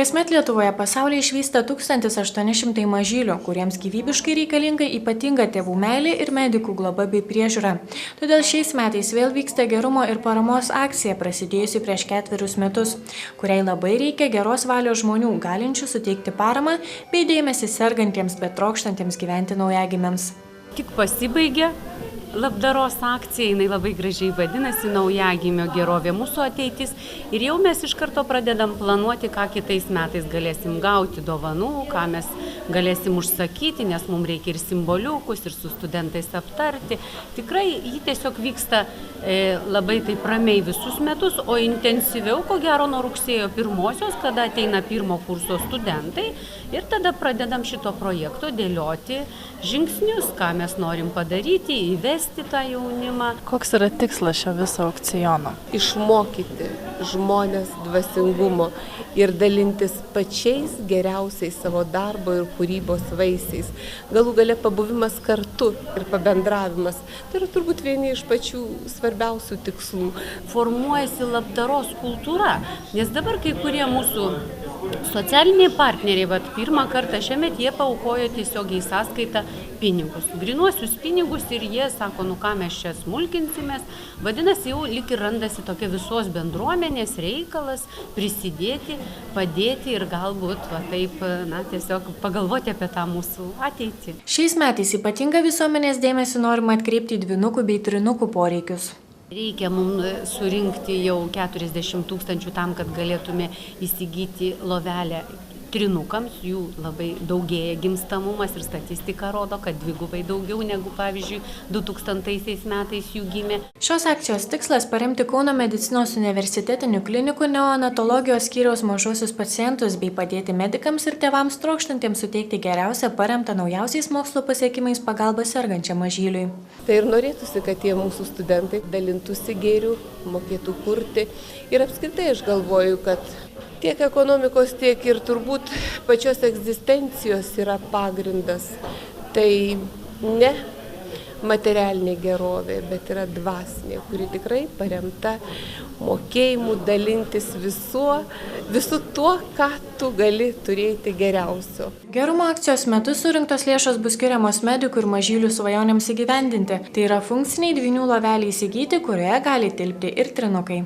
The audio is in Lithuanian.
Kasmet Lietuvoje pasaulyje išvysta 1800 mažylių, kuriems gyvybiškai reikalinga ypatinga tėvų meilė ir medikų globa bei priežiūra. Todėl šiais metais vėl vyksta gerumo ir paramos akcija, prasidėjusi prieš 4 metus, kuriai labai reikia geros valios žmonių, galinčių suteikti paramą bei dėmesį sergantiems, bet trokštantiems gyventi naujagimiams. Tik pasibaigė labdaros akcija, jinai labai gražiai vadinasi Naujagimio gerovė mūsų ateitis ir jau mes iš karto pradedam planuoti, ką kitais metais galėsim gauti dovanų, ką mes galėsim užsakyti, nes mums reikia ir simboliukus, ir su studentais aptarti. Tikrai ji tiesiog vyksta labai taip ramiai visus metus, o intensyviau, ko gero, nuo rugsėjo 1-osios, kada ateina 1 kurso studentai ir tada pradedam šito projekto dėlioti žingsnius, ką mes norim padaryti, įvesti tą jaunimą. Koks yra tikslas šio viso aukciono? Išmokyti žmonės dvasingumo ir dalintis pačiais geriausiais savo darbo ir kūrybos vaisiais. Galų gale pabuvimas kartu ir pabendravimas. Tai yra turbūt vieni iš pačių svarbiausių tikslų. Formuojasi labdaros kultūra, nes dabar kai kurie mūsų socialiniai partneriai, pirmą kartą šiemet jie paaukojo tiesiogiai sąskaitą pinigus, grynuosius pinigus ir jie sako, ką mes čia smulkinsimės. Vadinasi, jau lyg ir randasi tokia visos bendruomenės reikalas prisidėti, padėti ir galbūt tiesiog pagalvoti apie tą mūsų ateitį. Šiais metais ypatingą visuomenės dėmesį norima atkreipti į dvynukų bei trinukų poreikius. Reikia mums surinkti jau 40 000 tam, kad galėtume įsigyti lovelę trinukams, jų labai daugėja gimstamumas ir statistika rodo, kad 2 daugiau negu, pavyzdžiui, 2000 metais jų gimė. Šios akcijos tikslas paremti Kauno medicinos universitetinių klinikų neonatologijos skyriaus mažuosius pacientus bei padėti medikams ir tėvams trokštantiems suteikti geriausią paremtą naujausiais mokslo pasiekimais pagalbą sergančiam mažyliui. Tai ir norėtųsi, kad tie mūsų studentai dalintųsi gėriu, mokėtų kurti ir apskritai aš galvoju, kad tiek ekonomikos, tiek ir turbūt pačios egzistencijos yra pagrindas. Tai ne materialinė gerovė, bet yra dvasinė, kuri tikrai paremta mokėjimu dalintis visu tuo, ką tu gali turėti geriausio. Gerumo akcijos metu surinktos lėšos bus skiriamos medikų ir mažylių svajonėms įgyvendinti. Tai yra funkciniai dvynių lovelį įsigyti, kurioje gali tilpti ir trinukai.